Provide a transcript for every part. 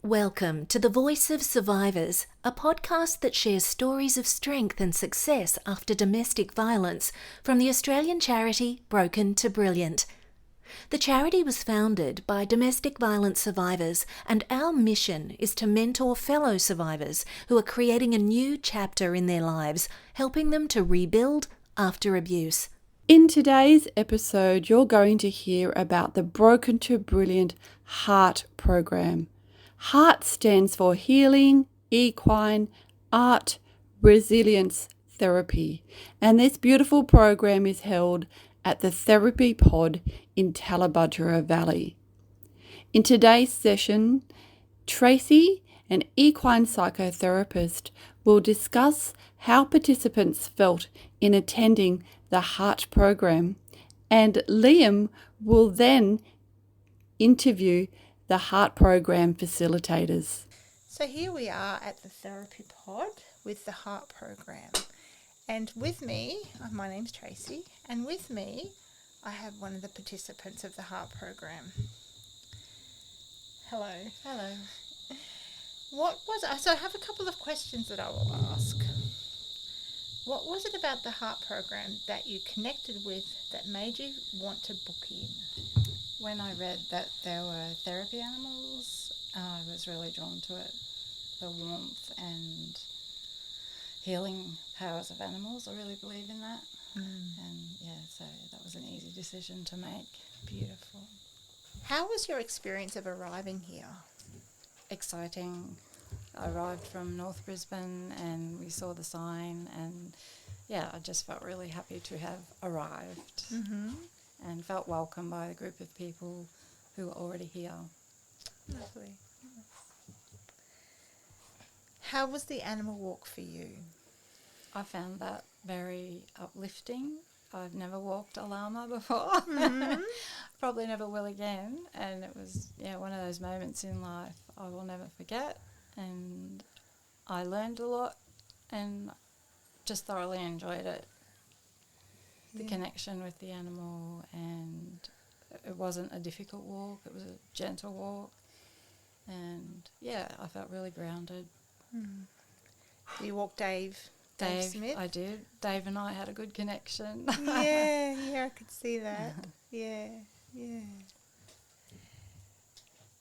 Welcome to The Voice of Survivors, a podcast that shares stories of strength and success after domestic violence from the Australian charity Broken to Brilliant. The charity was founded by domestic violence survivors, and our mission is to mentor fellow survivors who are creating a new chapter in their lives, helping them to rebuild after abuse. In today's episode, you're going to hear about the Broken to Brilliant Heart program. HEART stands for Healing Equine Art Resilience Therapy, and this beautiful program is held at the Therapy Pod in Tallebudgera Valley. In today's session, Tracey, an equine psychotherapist, will discuss how participants felt in attending the HEART program, and Liam will then interview the HEART program facilitators. So here we are at the Therapy Pod with the HEART program. And with me, my name's Tracey, and with me I have one of the participants of the HEART program. Hello. Hello. So I have a couple of questions that I will ask. What was it about the HEART program that you connected with that made you want to book in? When I read that there were therapy animals, I was really drawn to it. The warmth and healing powers of animals, I really believe in that. And so that was an easy decision to make. Beautiful. How was your experience of arriving here? Exciting. I arrived from North Brisbane and we saw the sign, and I just felt really happy to have arrived. And felt welcomed by a group of people who were already here. Lovely. How was the animal walk for you? I found that very uplifting. I've never walked a llama before. Probably never will again. And it was one of those moments in life I will never forget. And I learned a lot and just thoroughly enjoyed it. The connection with the animal, and it wasn't a difficult walk, it was a gentle walk, and I felt really grounded. Did you walk Dave Smith? I did. Dave and I had a good connection. I could see that. Yeah.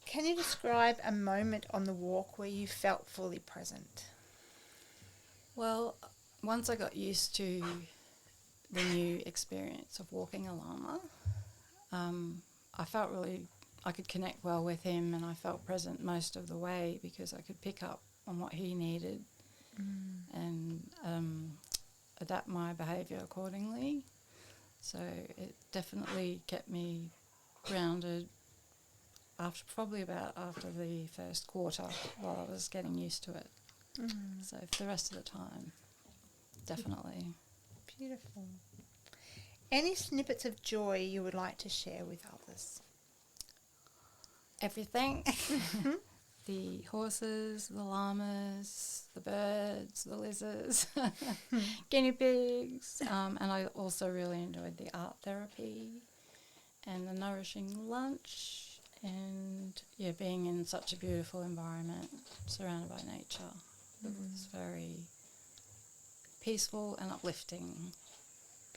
Can you describe a moment on the walk where you felt fully present? Well, once I got used to the new experience of walking a llama, I felt I could connect well with him, and I felt present most of the way because I could pick up on what he needed and adapt my behaviour accordingly. So it definitely kept me grounded after the first quarter while I was getting used to it. So for the rest of the time, definitely. Beautiful. Any snippets of joy you would like to share with others? Everything. The horses, the llamas, the birds, the lizards, guinea pigs. And I also really enjoyed the art therapy and the nourishing lunch and being in such a beautiful environment surrounded by nature. It was very peaceful and uplifting.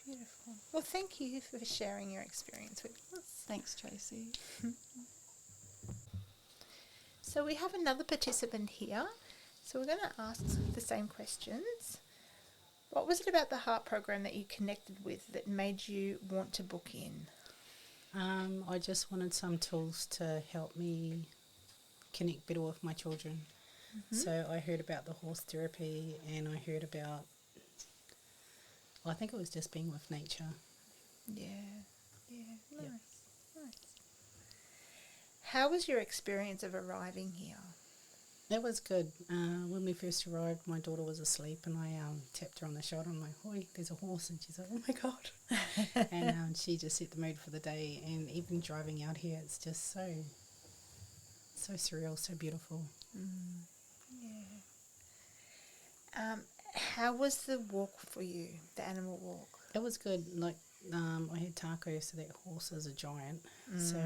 Beautiful. Well, thank you for sharing your experience with us. Thanks, Tracey. So we have another participant here. So we're going to ask the same questions. What was it about the HEART program that you connected with that made you want to book in? I just wanted some tools to help me connect better with my children. So I heard about the horse therapy, and I heard about, I think it was just being with nature. Nice. How was your experience of arriving here? It was good. When we first arrived, my daughter was asleep, and I tapped her on the shoulder. I'm like, "Oi, there's a horse," and she's like, "Oh my god!" And she just set the mood for the day. And even driving out here, it's just so surreal, so beautiful. How was the walk for you, the animal walk? It was good. Like I had Taco, so that horse is a giant. So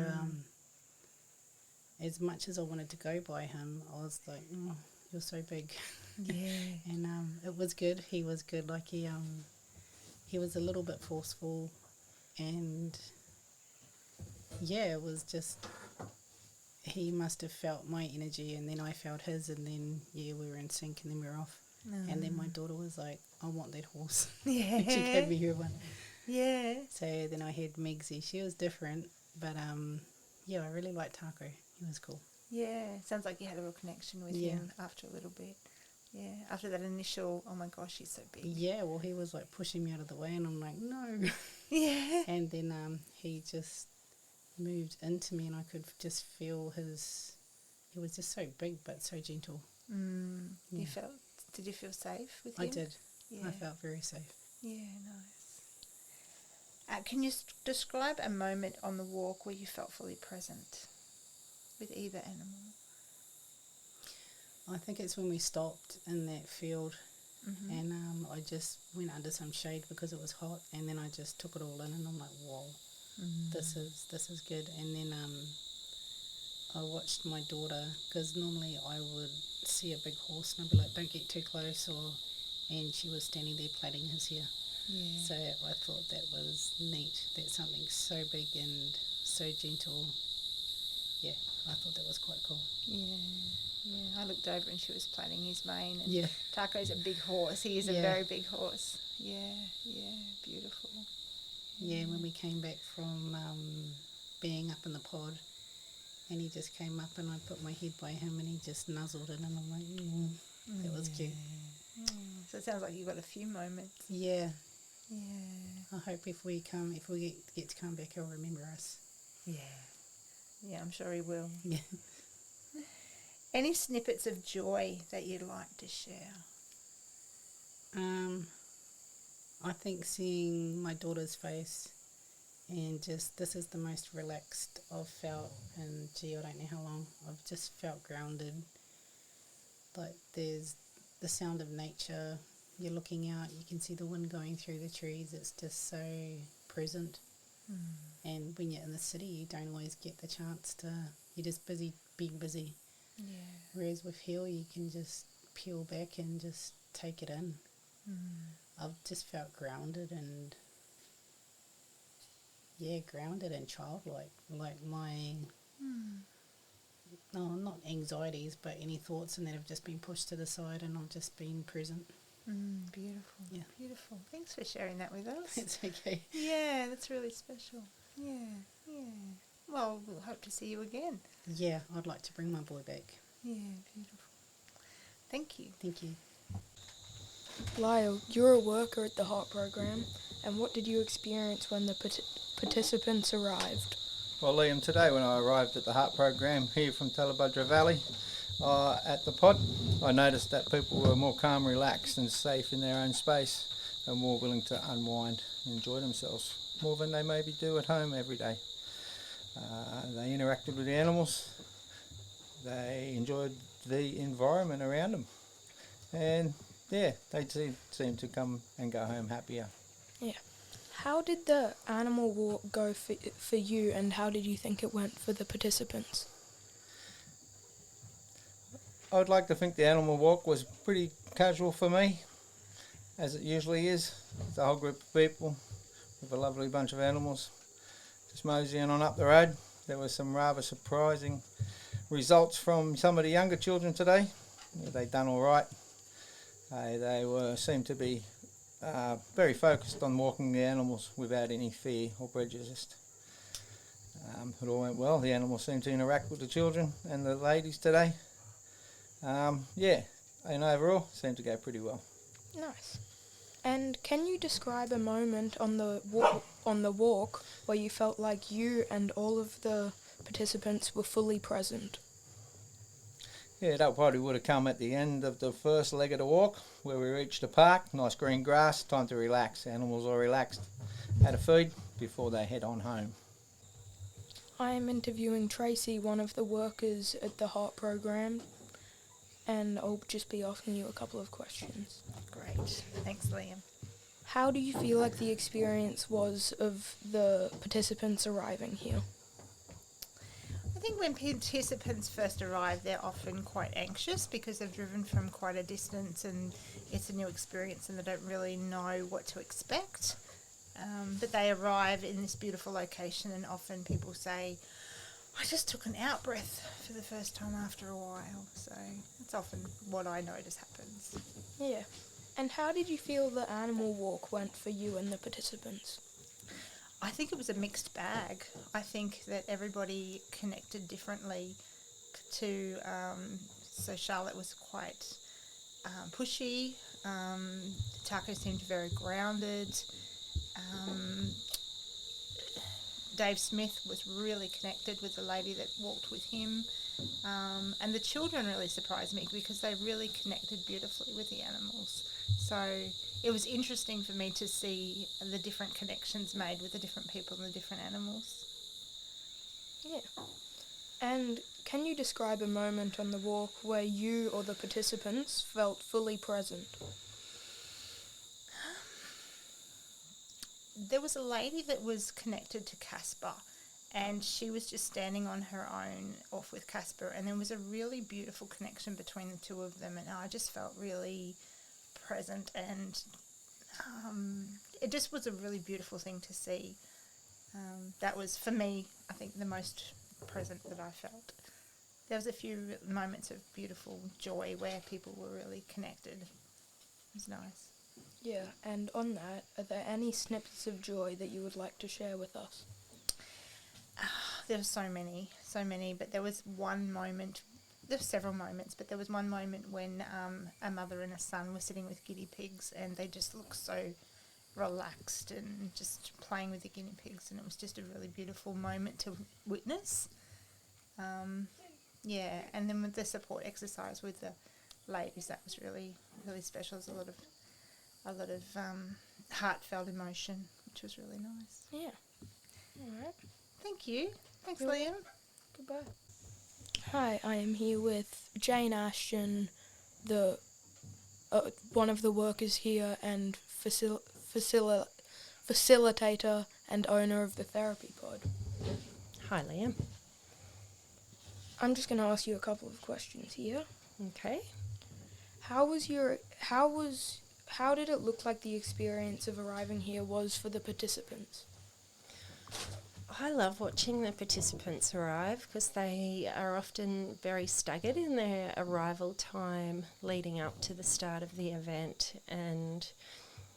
as much as I wanted to go by him, I was like, oh, you're so big. Yeah. And it was good. He was good. Like he was a little bit forceful, and yeah, it was just, he must have felt my energy, and then I felt his, and then yeah, we were in sync, and then we were off. And then my daughter was like, I want that horse. Yeah. And she gave me her one. Yeah. So then I had Megsy. She was different, but yeah, I really liked Taco. He was cool. Yeah. Sounds like you had a real connection with him after a little bit. Yeah. After that initial, oh my gosh, he's so big. Yeah, well, he was like pushing me out of the way, and I'm like, no. Yeah. And then he just moved into me, and I could just feel he was just so big but so gentle. Yeah. Did you feel safe with him? I did. Yeah. I felt very safe. Yeah, nice. Can you describe a moment on the walk where you felt fully present with either animal? I think it's when we stopped in that field, and I just went under some shade because it was hot, and then I just took it all in, and I'm like, whoa, this is good. And then I watched my daughter, because normally I would see a big horse and I'd be like, don't get too close, and she was standing there plaiting his hair. Yeah. So I thought that was neat, that something so big and so gentle. Yeah, I thought that was quite cool. Yeah. Yeah, I looked over and she was plaiting his mane. And Yeah. Taco's a big horse. He is a very big horse. Yeah, beautiful. Yeah, when we came back from being up in the pod, and he just came up and I put my head by him and he just nuzzled it, and I'm like, that was cute. So it sounds like you got a few moments. Yeah. Yeah. I hope if we get to come back, he'll remember us. Yeah. Yeah, I'm sure he will. Yeah. Any snippets of joy that you'd like to share? I think seeing my daughter's face, and just, this is the most relaxed I've felt in, I don't know how long. I've just felt grounded. Like there's the sound of nature. You're looking out, you can see the wind going through the trees. It's just so present. And when you're in the city, you don't always get the chance to, you're just busy being busy. Yeah. Whereas with Hill, you can just peel back and just take it in. I've just felt grounded and, grounded and childlike. Like my, no, not anxieties, but any thoughts and that have just been pushed to the side, and I've just been present. Beautiful. Yeah. Beautiful. Thanks for sharing that with us. It's okay. Yeah, that's really special. Yeah. Well, we'll hope to see you again. Yeah, I'd like to bring my boy back. Yeah, beautiful. Thank you. Thank you. Lylle, you're a worker at the Heart Program, and what did you experience when the participants arrived? Well, Liam, today when I arrived at the Heart Program here from Tallebudgera Valley at the pod, I noticed that people were more calm, relaxed and safe in their own space, and more willing to unwind and enjoy themselves more than they maybe do at home every day. They interacted with the animals, they enjoyed the environment around them, and they seem to come and go home happier. Yeah. How did the animal walk go for you, and how did you think it went for the participants? I would like to think the animal walk was pretty casual for me, as it usually is. It's a whole group of people with a lovely bunch of animals just moseying on up the road. There were some rather surprising results from some of the younger children today. They done all right. They seemed to be very focused on walking the animals without any fear or prejudice. It all went well. The animals seemed to interact with the children and the ladies today. And overall seemed to go pretty well. Nice. And can you describe a moment on the walk where you felt like you and all of the participants were fully present? Yeah, that probably would have come at the end of the first leg of the walk, where we reached the park, nice green grass, time to relax. Animals are relaxed, had a feed before they head on home. I am interviewing Tracey, one of the workers at the Heart Program, and I'll just be asking you a couple of questions. Great. Thanks, Liam. How do you feel like the experience was of the participants arriving here? I think when participants first arrive, they're often quite anxious because they've driven from quite a distance and it's a new experience and they don't really know what to expect. But they arrive in this beautiful location and often people say, I just took an out-breath for the first time after a while. So that's often what I notice happens. Yeah. And how did you feel the animal walk went for you and the participants? I think it was a mixed bag. I think that everybody connected differently to, so Charlotte was quite pushy, Taco seemed very grounded, Dave Smith was really connected with the lady that walked with him, and the children really surprised me because they really connected beautifully with the animals. So it was interesting for me to see the different connections made with the different people and the different animals. Yeah. And can you describe a moment on the walk where you or the participants felt fully present? There was a lady that was connected to Casper and she was just standing on her own off with Casper, and there was a really beautiful connection between the two of them, and I just felt really present, and it just was a really beautiful thing to see. That was, for me, I think the most present that I felt. There was a few moments of beautiful joy where people were really connected. It was nice. Yeah, and on that, are there any snippets of joy that you would like to share with us? There were so many, but there was one moment, there were several moments, but there was one moment when a mother and a son were sitting with guinea pigs and they just looked so relaxed and just playing with the guinea pigs, and it was just a really beautiful moment to witness. Yeah, and then with the support exercise with the ladies, that was really, really special. There was a lot of heartfelt emotion, which was really nice. Yeah. All right. Thank you. Thanks, You're Liam. Goodbye. Hi, I am here with Jane Ashton, the one of the workers here and facilitator and owner of the therapy pod. Hi, Liam. I'm just going to ask you a couple of questions here. Okay. How did it look like the experience of arriving here was for the participants? I love watching the participants arrive because they are often very staggered in their arrival time leading up to the start of the event, and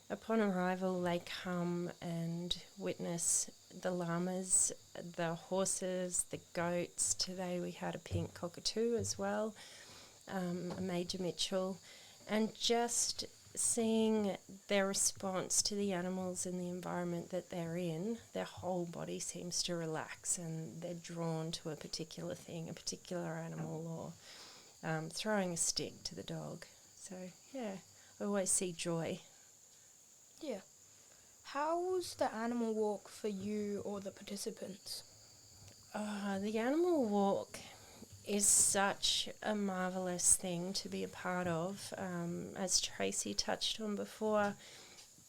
upon arrival they come and witness the llamas, the horses, the goats. Today we had a pink cockatoo as well, a Major Mitchell, and just seeing their response to the animals and the environment that they're in, their whole body seems to relax and they're drawn to a particular thing, a particular animal, or throwing a stick to the dog. So, yeah, I always see joy. Yeah. How was the animal walk for you or the participants? The animal walk is such a marvellous thing to be a part of. As Tracey touched on before,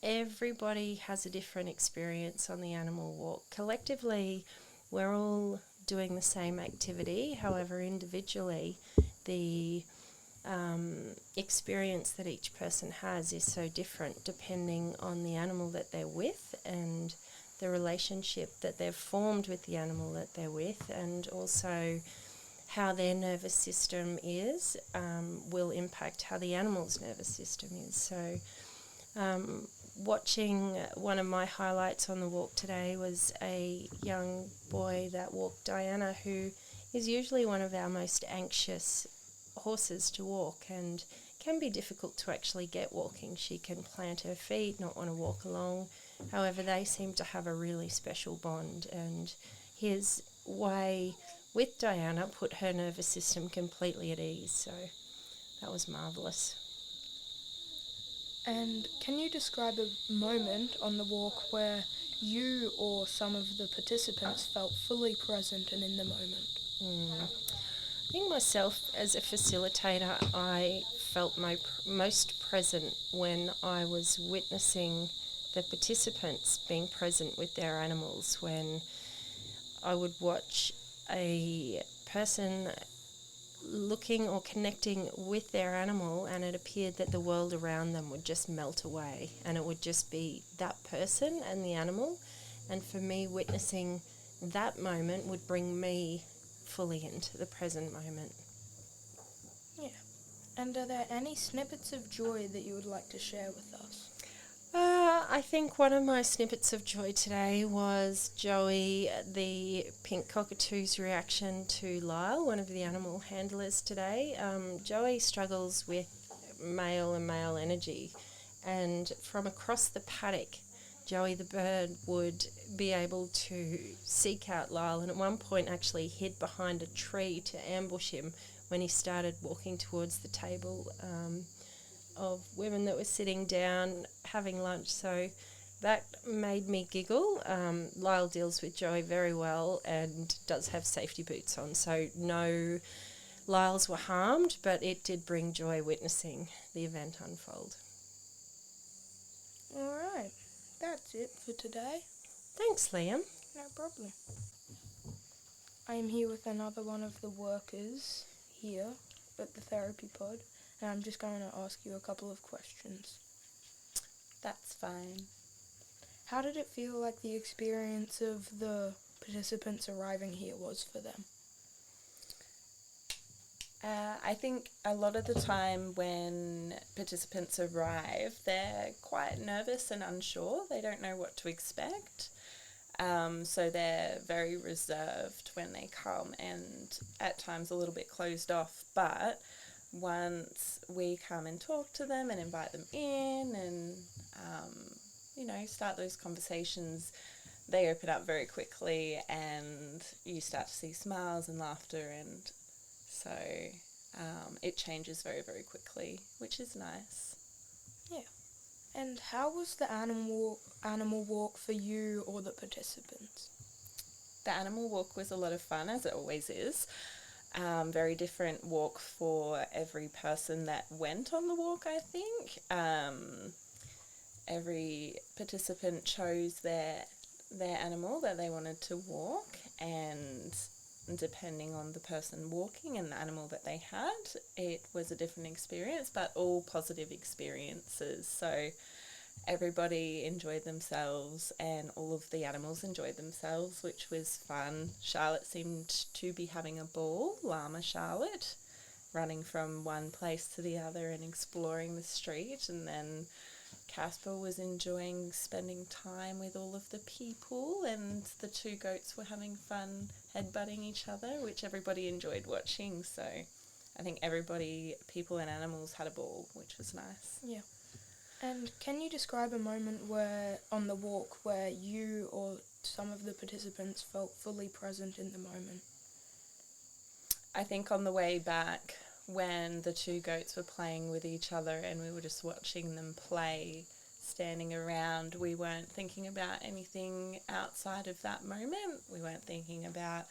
everybody has a different experience on the animal walk. Collectively, we're all doing the same activity, however, individually, the experience that each person has is so different depending on the animal that they're with and the relationship that they've formed with the animal that they're with, and also how their nervous system is will impact how the animal's nervous system is. So watching, one of my highlights on the walk today was a young boy that walked Diana, who is usually one of our most anxious horses to walk and can be difficult to actually get walking. She can plant her feet, not want to walk along. However, they seem to have a really special bond, and his way with Diana put her nervous system completely at ease, so that was marvellous. And can you describe a moment on the walk where you or some of the participants felt fully present and in the moment? I think myself as a facilitator, I felt most present when I was witnessing the participants being present with their animals, when I would watch a person looking or connecting with their animal, and it appeared that the world around them would just melt away and it would just be that person and the animal. And for me, witnessing that moment would bring me fully into the present moment. Yeah. And are there any snippets of joy that you would like to share with us? I think one of my snippets of joy today was Joey, the pink cockatoo's reaction to Lylle, one of the animal handlers today. Joey struggles with male and male energy, and from across the paddock, Joey the bird would be able to seek out Lylle, and at one point actually hid behind a tree to ambush him when he started walking towards the table of women that were sitting down having lunch. So that made me giggle. Lylle deals with Joey very well and does have safety boots on, so no Lyles were harmed, but it did bring joy witnessing the event unfold. All right. That's it for today. Thanks, Liam. No problem. I am here with another one of the workers here at the therapy pod, and I'm just going to ask you a couple of questions. That's fine. How did it feel like the experience of the participants arriving here was for them? I think a lot of the time when participants arrive, they're quite nervous and unsure. They don't know what to expect. So they're very reserved when they come and at times a little bit closed off. But once we come and talk to them and invite them in and, start those conversations, they open up very quickly and you start to see smiles and laughter, and so it changes very, very quickly, which is nice. Yeah. And how was the animal walk for you or the participants? The animal walk was a lot of fun, as it always is. Very different walk for every person that went on the walk, I think. Every participant chose their animal that they wanted to walk, and depending on the person walking and the animal that they had, it was a different experience, but all positive experiences. So everybody enjoyed themselves and all of the animals enjoyed themselves, which was fun. Charlotte seemed to be having a ball, Llama Charlotte, running from one place to the other and exploring the street, and then Casper was enjoying spending time with all of the people, and the two goats were having fun headbutting each other, which everybody enjoyed watching. So I think everybody, people and animals, had a ball, which was nice. Yeah. And can you describe a moment where, on the walk, where you or some of the participants felt fully present in the moment? I think on the way back, when the two goats were playing with each other and we were just watching them play, standing around, we weren't thinking about anything outside of that moment. We weren't thinking about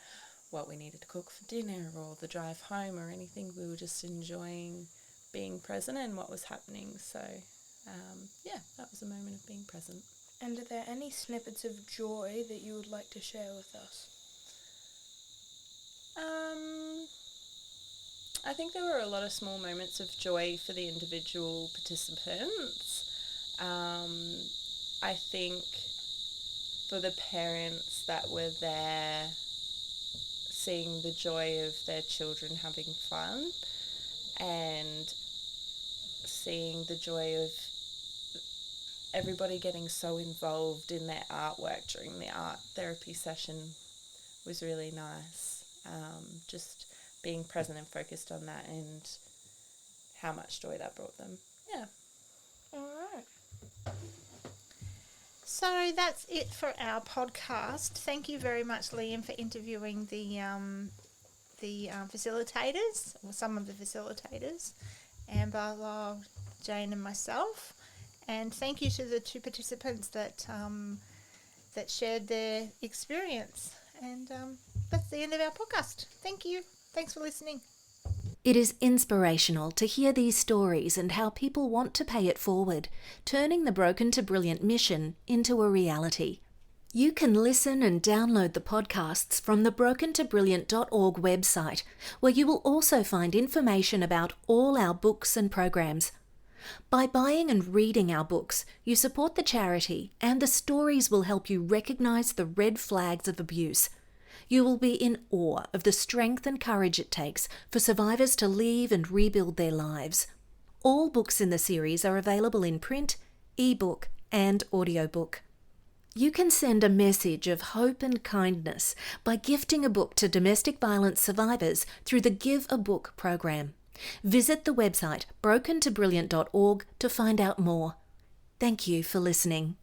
what we needed to cook for dinner or the drive home or anything. We were just enjoying being present and what was happening. So, that was a moment of being present. And are there any snippets of joy that you would like to share with us? I think there were a lot of small moments of joy for the individual participants. I think for the parents that were there, seeing the joy of their children having fun and seeing the joy of everybody getting so involved in their artwork during the art therapy session was really nice. Just being present and focused on that and how much joy that brought them. Yeah. All right. So that's it for our podcast. Thank you very much, Liam, for interviewing the facilitators, or some of the facilitators, Amber, Lyle, Jane and myself. And thank you to the two participants that shared their experience. And that's the end of our podcast. Thank you. Thanks for listening. It is inspirational to hear these stories and how people want to pay it forward, turning the Broken to Brilliant mission into a reality. You can listen and download the podcasts from the brokentoBrilliant.org website, where you will also find information about all our books and programs. By buying and reading our books, you support the charity, and the stories will help you recognise the red flags of abuse. You will be in awe of the strength and courage it takes for survivors to leave and rebuild their lives. All books in the series are available in print, ebook, and audiobook. You can send a message of hope and kindness by gifting a book to domestic violence survivors through the Give a Book program. Visit the website brokentoBrilliant.org to find out more. Thank you for listening.